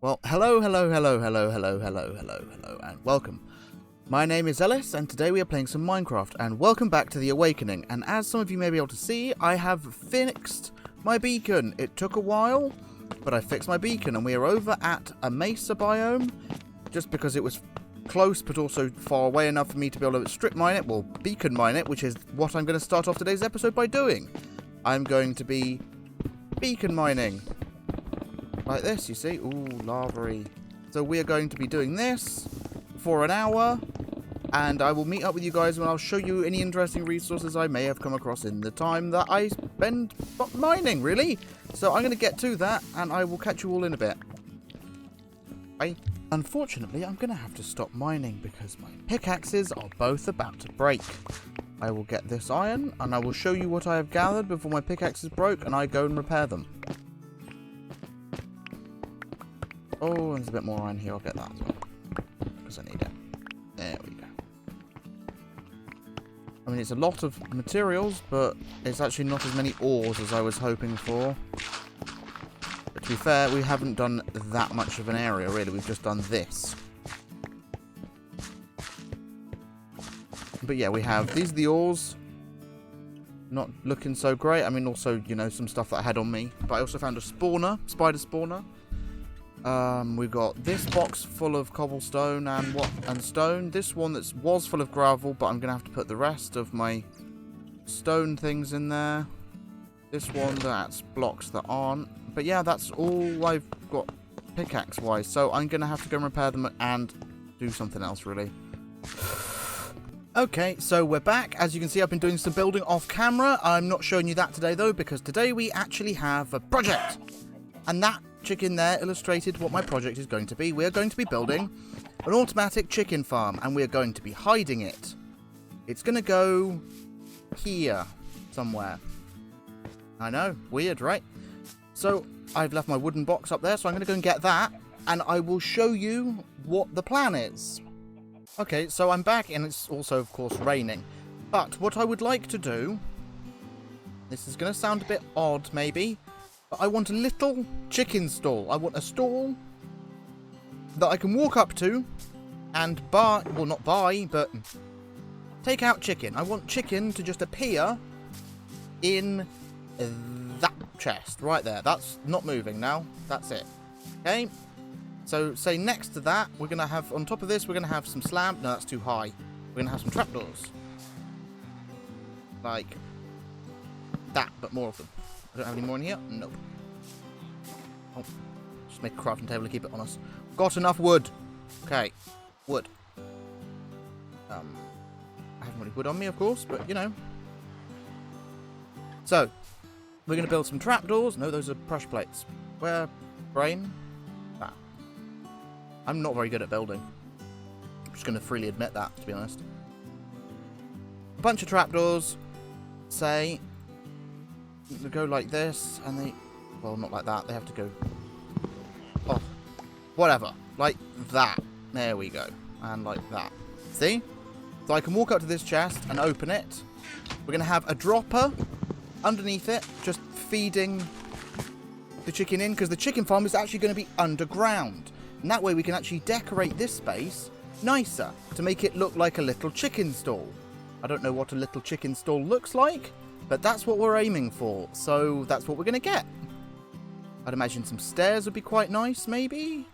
Well, hello, and welcome. My name is Ellis, and today we are playing some Minecraft, and welcome back to The Awakening. And as some of you may be able to see, I have fixed my beacon. It took a while, but I fixed my beacon, and we are over at a mesa biome, just because it was close, but also far away enough for me to be able to strip mine it, well, beacon mine it, which is what I'm going to start off today's episode by doing. I'm going to be beacon mining. Like this, you see? Ooh, lava-y. So we are going to be doing this for an hour, and I will meet up with you guys when I'll show you any interesting resources I may have come across in the time that I spend mining, really. So I'm going to get to that, and I will catch you all in a bit. Bye. Unfortunately, I'm going to have to stop mining because my pickaxes are both about to break. I will get this iron, and I will show you what I have gathered before my pickaxes broke, and I go and repair them. Oh, there's a bit more iron here. I'll get that as well, because I need it. There we go. I mean, it's a lot of materials, but it's actually not as many ores as I was hoping for. But to be fair, we haven't done that much of an area, really. We've just done this. But yeah, we have... These are the ores. Not looking so great. I mean, also, you know, some stuff that I had on me. But I also found a spawner, spider spawner. We've got this box full of cobblestone and stone. This one was full of gravel, but I'm gonna have to put the rest of my stone things in there. This one, that's blocks that aren't. But yeah, that's all I've got pickaxe wise. So I'm gonna have to go and repair them and do something else, really. Okay, so we're back. As you can see, I've been doing some building off camera. I'm not showing you that today though, because today we actually have a project, and that chicken there illustrated what my project is going to be. We are going to be building an automatic chicken farm, and we are going to be hiding it. It's going to go here somewhere. I know, weird, right? So I've left my wooden box up there, so I'm going to go and get that, and I will show you what the plan is. Okay, so I'm back, and it's also, of course, raining. But what I would like to do, this is going to sound a bit odd, maybe, I want a little chicken stall. I want a stall that I can walk up to and buy, well, not buy, but take out chicken. I want chicken to just appear in that chest right there. That's not moving now. That's it. Okay? So, say next to that, we're going to have, on top of this, we're going to have some slab. No, that's too high. We're going to have some trapdoors. Like that, but more of them. I don't have any more in here? Nope. Oh, just make a crafting table to keep it on us. Got enough wood. Okay, wood. I haven't really wood on me, of course, but you know. So, we're going to build some trapdoors. No, those are pressure plates. Where? Brain? Ah. I'm not very good at building. I'm just going to freely admit that, to be honest. A bunch of trapdoors. Say... They go like this, and they... Well, not like that. They have to go... Oh. Whatever. Like that. There we go. And like that. See? So I can walk up to this chest and open it. We're going to have a dropper underneath it, just feeding the chicken in, because the chicken farm is actually going to be underground. And that way we can actually decorate this space nicer, to make it look like a little chicken stall. I don't know what a little chicken stall looks like, but that's what we're aiming for, so that's what we're going to get. I'd imagine some stairs would be quite nice, maybe?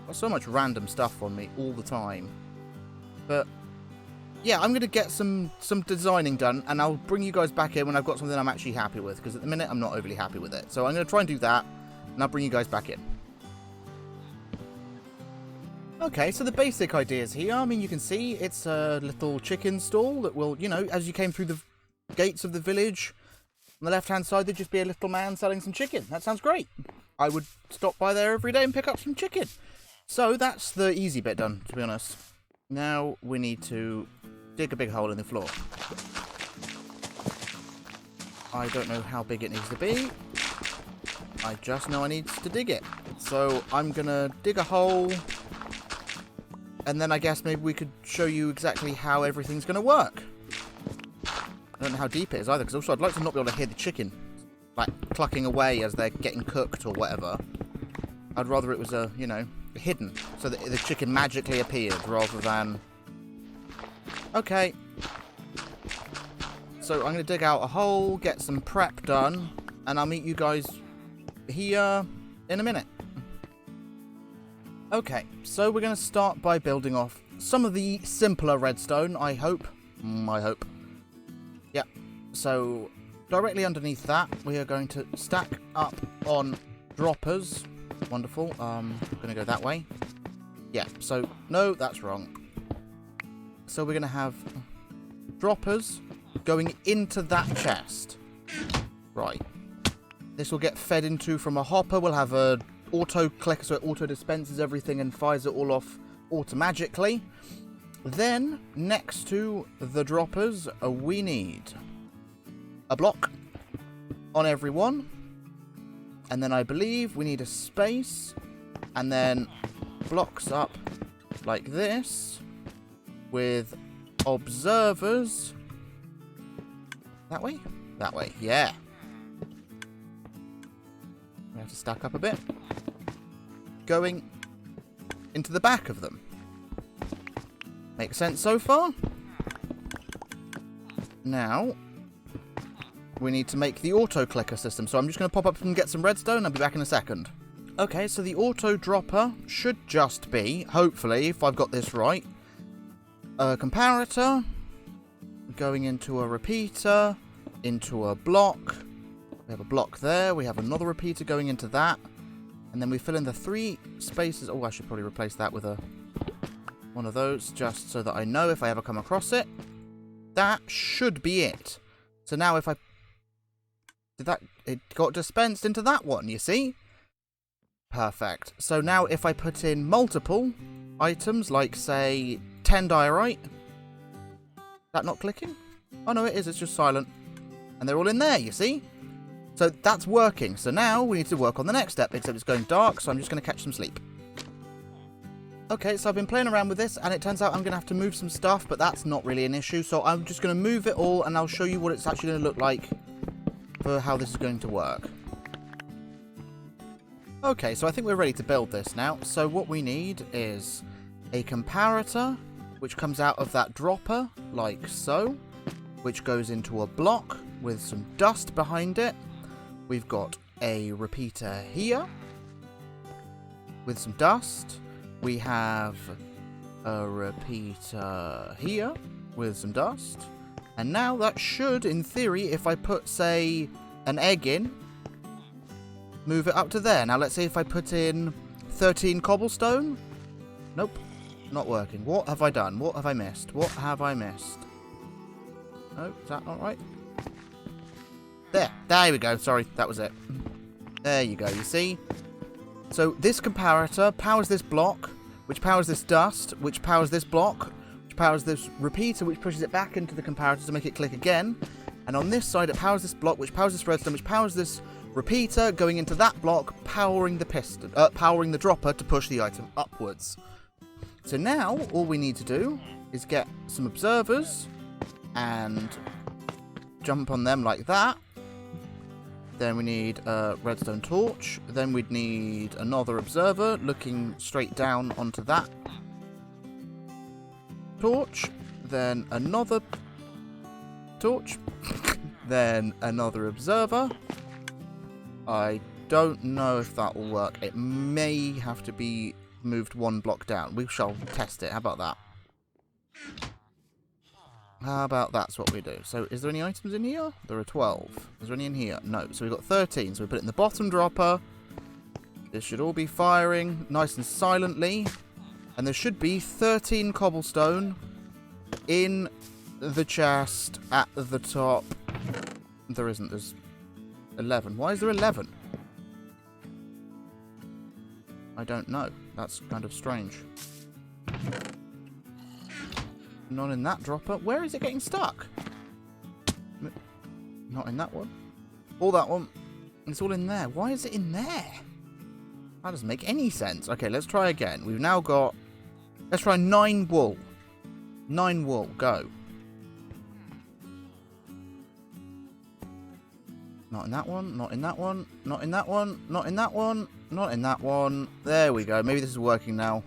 Got so much random stuff on me all the time. But, yeah, I'm going to get some designing done, and I'll bring you guys back in when I've got something I'm actually happy with, because at the minute I'm not overly happy with it. So I'm going to try and do that, and I'll bring you guys back in. Okay, so the basic ideas here, I mean, you can see it's a little chicken stall that will, you know, as you came through the gates of the village, on the left-hand side, there'd just be a little man selling some chicken. That sounds great. I would stop by there every day and pick up some chicken. So that's the easy bit done, to be honest. Now we need to dig a big hole in the floor. I don't know how big it needs to be. I just know I need to dig it. So I'm going to dig a hole, and then I guess maybe we could show you exactly how everything's going to work. I don't know how deep it is either, because also I'd like to not be able to hear the chicken, like, clucking away as they're getting cooked or whatever. I'd rather it was, you know, hidden. So that the chicken magically appeared rather than... Okay. So I'm going to dig out a hole, get some prep done, and I'll meet you guys here in a minute. Okay, so we're going to start by building off some of the simpler redstone, I hope. I hope. Yeah, so directly underneath that, we are going to stack up on droppers. Wonderful. I'm going to go that way. Yeah, so, no, that's wrong. So we're going to have droppers going into that chest. Right. This will get fed into from a hopper. We'll have a auto clicker, so it auto dispenses everything and fires it all off automagically. Then, next to the droppers, we need a block on every one. And then I believe we need a space. And then blocks up like this with observers. That way? That way, yeah. We have to stack up a bit. Going into the back of them. Makes sense so far? Now, we need to make the auto clicker system. So I'm just going to pop up and get some redstone. I'll be back in a second. Okay, so the auto dropper should just be, hopefully, if I've got this right, a comparator going into a repeater, into a block. We have a block there. We have another repeater going into that. And then we fill in the 3 spaces. Oh, I should probably replace that with one of those, just so that I know if I ever come across it. That should be it. So now if I... It got dispensed into that one, you see? Perfect. So now if I put in multiple items, like, say, 10 diorite... Is that not clicking? Oh, no, it is. It's just silent. And they're all in there, you see? So that's working. So now we need to work on the next step, except it's going dark, so I'm just going to catch some sleep. Okay, so I've been playing around with this, and it turns out I'm going to have to move some stuff, but that's not really an issue. So I'm just going to move it all, and I'll show you what it's actually going to look like for how this is going to work. Okay, so I think we're ready to build this now. So what we need is a comparator, which comes out of that dropper, like so, which goes into a block with some dust behind it. We've got a repeater here with some dust. We have a repeater here with some dust. And now that should, in theory, if I put, say, an egg in, move it up to there. Now let's see if I put in 13 cobblestone. Nope, not working. What have I done? What have I missed? What have I missed? Oh, is that not right? There we go. Sorry, that was it. There you go, you see? So this comparator powers this block, which powers this dust, which powers this block, which powers this repeater, which pushes it back into the comparator to make it click again. And on this side, it powers this block, which powers this redstone, which powers this repeater, going into that block, powering the piston, powering the dropper to push the item upwards. So now, all we need to do is get some observers and jump on them like that. Then we need a redstone torch. Then we'd need another observer looking straight down onto that torch. Then another torch. Then another observer. I don't know if that will work. It may have to be moved one block down. We shall test it. How about that? How about that's what we do? So, is there any items in here? There are 12. Is there any in here? No. So, we've got 13. So, we put it in the bottom dropper. This should all be firing nice and silently. And there should be 13 cobblestone in the chest at the top. There isn't. There's 11. Why is there 11? I don't know. That's kind of strange. Not in that dropper. Where is it getting stuck? Not in that one. Or that one. It's all in there. Why is it in there? That doesn't make any sense. Okay, let's try again. We've now got... Let's try 9 wool. 9 wool. Go. Not in that one. Not in that one. Not in that one. Not in that one. not in that one. There we go. Maybe this is working now.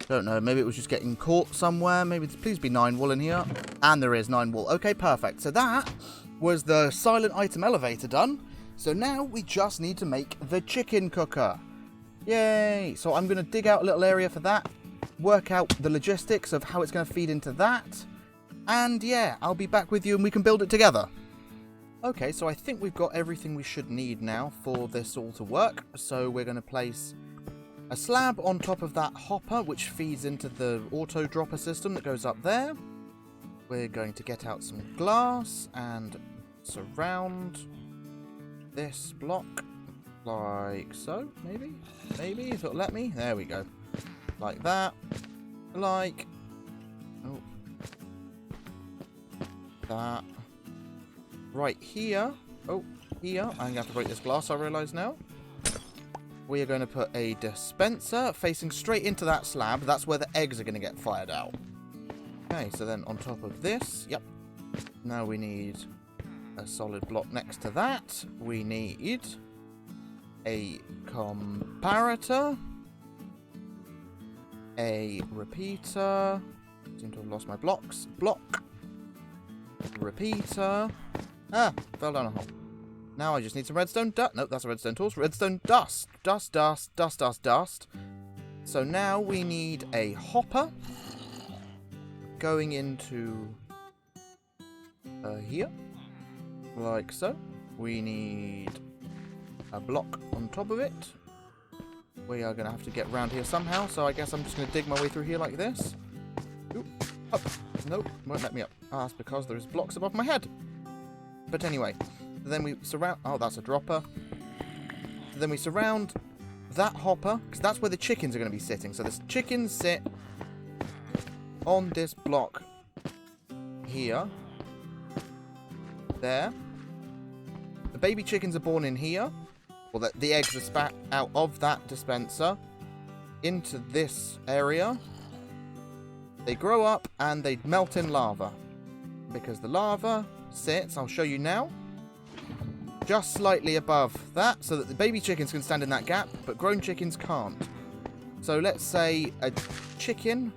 Don't know. Maybe it was just getting caught somewhere. Maybe please be 9 wool in here. And there is 9 wool. Okay, perfect. So that was the silent item elevator done. So now we just need to make the chicken cooker. Yay! So I'm going to dig out a little area for that. Work out the logistics of how it's going to feed into that. And yeah, I'll be back with you and we can build it together. Okay, so I think we've got everything we should need now for this all to work. So we're going to place a slab on top of that hopper, which feeds into the auto dropper system that goes up there. We're going to get out some glass and surround this block like so, maybe, if it'll let me. There we go. Like that. Like, oh, that. Right here. Oh, here. I'm going to have to break this glass, I realise now. We are going to put a dispenser facing straight into that slab. That's where the eggs are going to get fired out. Okay, so then on top of this, yep. Now we need a solid block next to that. We need a comparator. A repeater. Seem to have lost my blocks. Block. Repeater. Ah, fell down a hole. Now I just need some redstone dust. Nope, that's a redstone tools. Redstone dust. Dust. So now we need a hopper going into here. Like so. We need a block on top of it. We are going to have to get around here somehow, so I guess I'm just going to dig my way through here like this. Ooh, up. Nope, won't let me up. Ah, that's because there's blocks above my head. But anyway, then we surround... Oh, that's a dropper. Then we surround that hopper, because that's where the chickens are going to be sitting. So the chickens sit on this block here. There. The baby chickens are born in here. Well, the eggs are spat out of that dispenser into this area. They grow up and they melt in lava. Because the lava sits, I'll show you now, just slightly above that, so that the baby chickens can stand in that gap, but grown chickens can't. So let's say a chicken...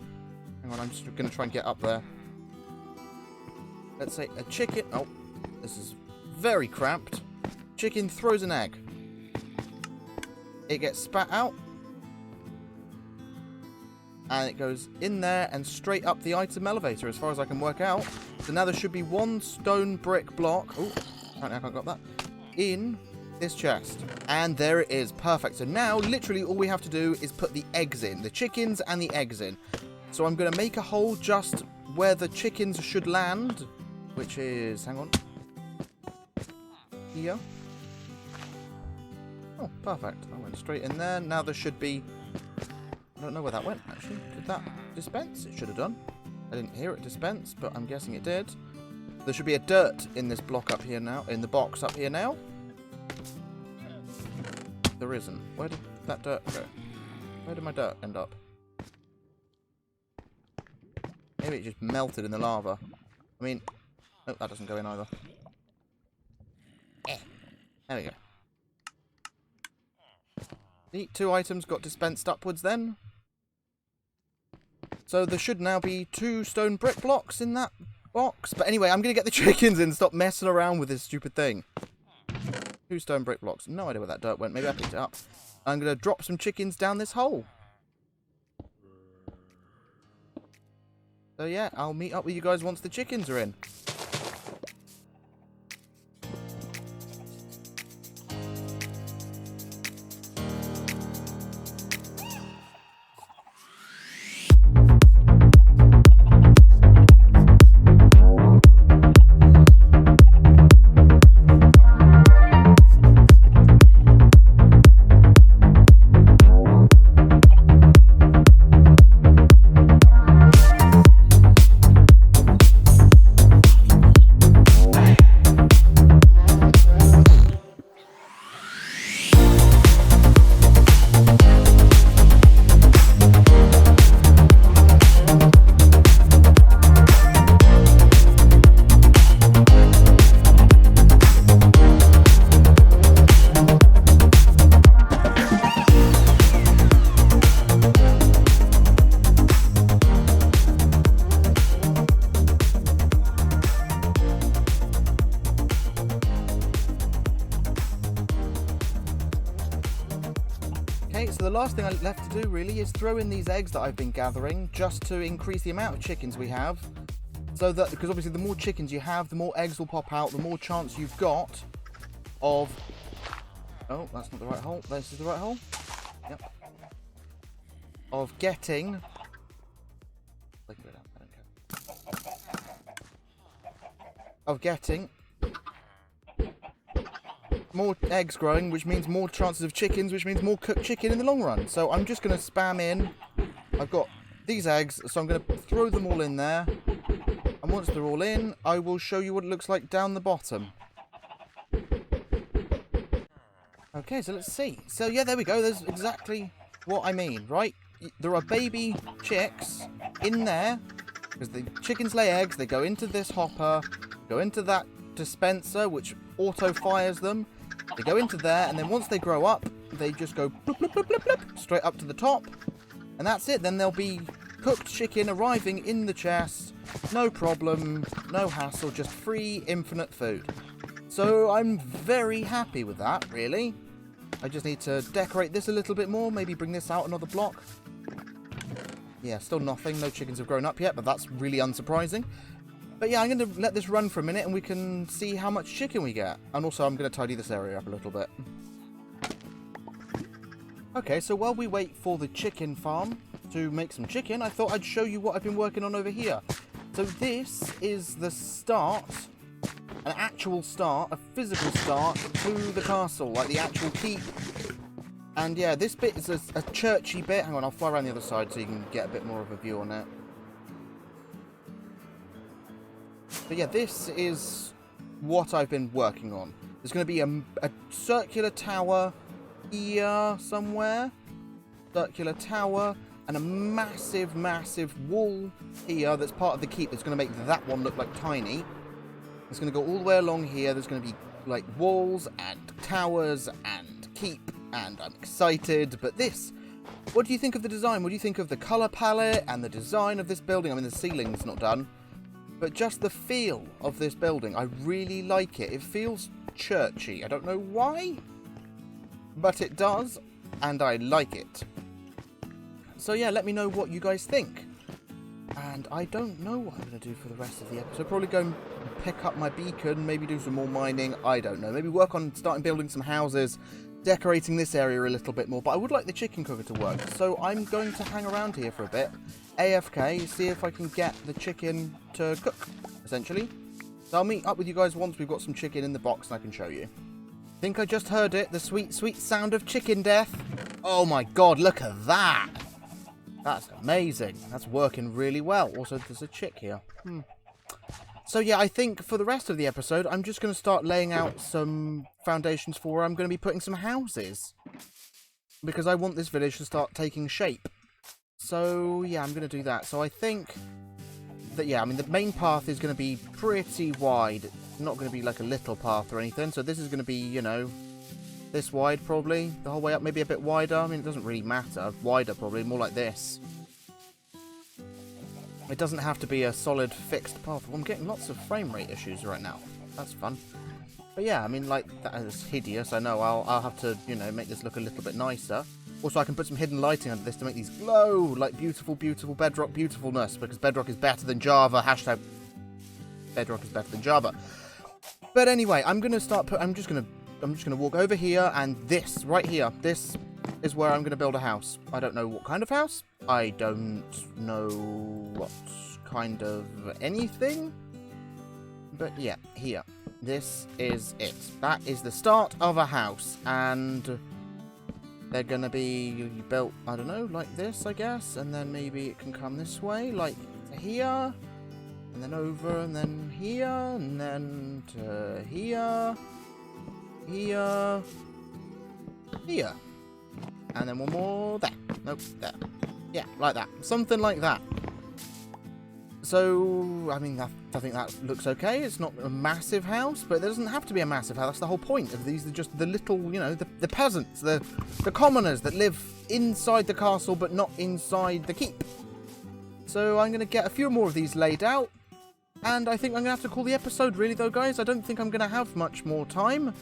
Hang on, I'm just going to try and get up there. Let's say a chicken... Oh, this is very cramped. Chicken throws an egg. It gets spat out. And it goes in there and straight up the item elevator as far as I can work out. So now there should be one stone brick block. Oh, apparently I can't got that. In this chest. And there it is. Perfect. So now literally all we have to do is put the eggs in. The chickens and the eggs in. So I'm going to make a hole just where the chickens should land. Which is... Hang on. Here. Oh, perfect. I went straight in there. Now there should be... I don't know where that went, actually. Did that dispense? It should have done. I didn't hear it dispense, but I'm guessing it did. There should be a dirt in this block up here now. In the box up here now. There isn't. Where did that dirt go? Where did my dirt end up? Maybe it just melted in the lava. I mean... Oh, that doesn't go in either. There we go. The 2 items got dispensed upwards then. So there should now be 2 stone brick blocks in that box. But anyway, I'm going to get the chickens in and stop messing around with this stupid thing. 2 stone brick blocks. No idea where that dirt went. Maybe I picked it up. I'm going to drop some chickens down this hole. So yeah, I'll meet up with you guys once the chickens are in. Okay, so the last thing I left to do really is throw in these eggs that I've been gathering just to increase the amount of chickens we have. So that, because obviously the more chickens you have, the more eggs will pop out, the more chance you've got of... Oh, that's not the right hole. This is the right hole. Yep. Of getting... Of getting more eggs growing, which means more chances of chickens, which means more cooked chicken in the long run. So I'm just going to spam in. I've got these eggs, so I'm going to throw them all in there. And once they're all in, I will show you what it looks like down the bottom. Okay, so let's see. So yeah, there we go. There's exactly what I mean, right? There are baby chicks in there, because the chickens lay eggs, they go into this hopper, go into that dispenser, which auto-fires them. They go into there, and then once they grow up, they just go bloop, bloop, bloop, bloop, bloop, straight up to the top. And that's it. Then there'll be cooked chicken arriving in the chest. No problem, no hassle, just free, infinite food. So I'm very happy with that, really. I just need to decorate this a little bit more, maybe bring this out another block. Yeah, still nothing. No chickens have grown up yet, but that's really unsurprising. But yeah, I'm going to let this run for a minute and we can see how much chicken we get. And also, I'm going to tidy this area up a little bit. Okay, so while we wait for the chicken farm to make some chicken, I thought I'd show you what I've been working on over here. So this is the start, an actual start, a physical start to the castle, like the actual keep. And yeah, this bit is a churchy bit. Hang on, I'll fly around the other side so you can get a bit more of a view on it. But yeah, this is what I've been working on. There's going to be a circular tower here somewhere. Circular tower. And a massive, massive wall here that's part of the keep that's going to make that one look like tiny. It's going to go all the way along here. There's going to be like walls and towers and keep. And I'm excited. But this, what do you think of the design? What do you think of the colour palette and the design of this building? I mean, the ceiling's not done. But just the feel of this building, I really like it. It feels churchy. I don't know why, but it does, and I like it. So yeah, let me know what you guys think. And I don't know what I'm going to do for the rest of the episode. Probably go and pick up my beacon, maybe do some more mining. I don't know. Maybe work on starting building some houses, decorating this area a little bit more. But I would like the chicken cooker to work. So I'm going to hang around here for a bit. AFK, see if I can get the chicken to cook, essentially. So I'll meet up with you guys once we've got some chicken in the box and I can show you. I think I just heard it, the sweet, sweet sound of chicken death. Oh my god, look at that! That's amazing. That's working really well. Also, there's a chick here. So yeah, I think for the rest of the episode, I'm just going to start laying out some foundations for where I'm going to be putting some houses. Because I want this village to start taking shape. So yeah, I'm going to do that. So I think that, yeah, I mean, the main path is going to be pretty wide. It's not going to be like a little path or anything. So this is going to be, you know, this wide probably. The whole way up, maybe a bit wider. I mean, it doesn't really matter. Wider probably, more like this. It doesn't have to be a solid fixed path. Well, I'm getting lots of frame rate issues right now. That's fun. But yeah, I mean, like, that is hideous. I know, I'll have to, you know, make this look a little bit nicer. Also, I can put some hidden lighting under this to make these glow like beautiful, beautiful Bedrock beautifulness, because Bedrock is better than Java. Hashtag Bedrock is better than Java. But anyway, I'm going to start I'm just going to walk over here, and this, right here, this is where I'm going to build a house. I don't know what kind of house. I don't know what kind of anything. But yeah, here. This is it. That is the start of a house, and they're going to be built, I don't know, like this, I guess, and then maybe it can come this way, like here, and then over, and then here, and then to here, here, here, and then one more there. Nope, there. Yeah, like that. Something like that. So, I mean, I think that looks okay. It's not a massive house, but it doesn't have to be a massive house. That's the whole point of these. Are just the little, you know, the peasants, the commoners that live inside the castle, but not inside the keep. So I'm going to get a few more of these laid out. And I think I'm going to have to call the episode, really, though, guys. I don't think I'm going to have much more time.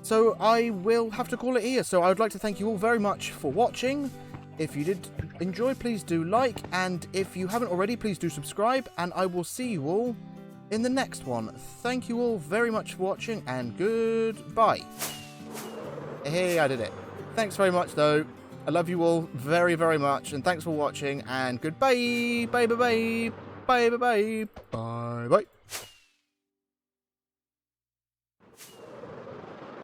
So I will have to call it here. So I would like to thank you all very much for watching. If you did enjoy, please do like, and if you haven't already, please do subscribe, and I will see you all in the next one. Thank you all very much for watching, and goodbye. Hey, I did it. Thanks very much, though. I love you all very, very much, and thanks for watching, and goodbye. Bye, bye, bye. Bye, bye, bye. Bye, bye.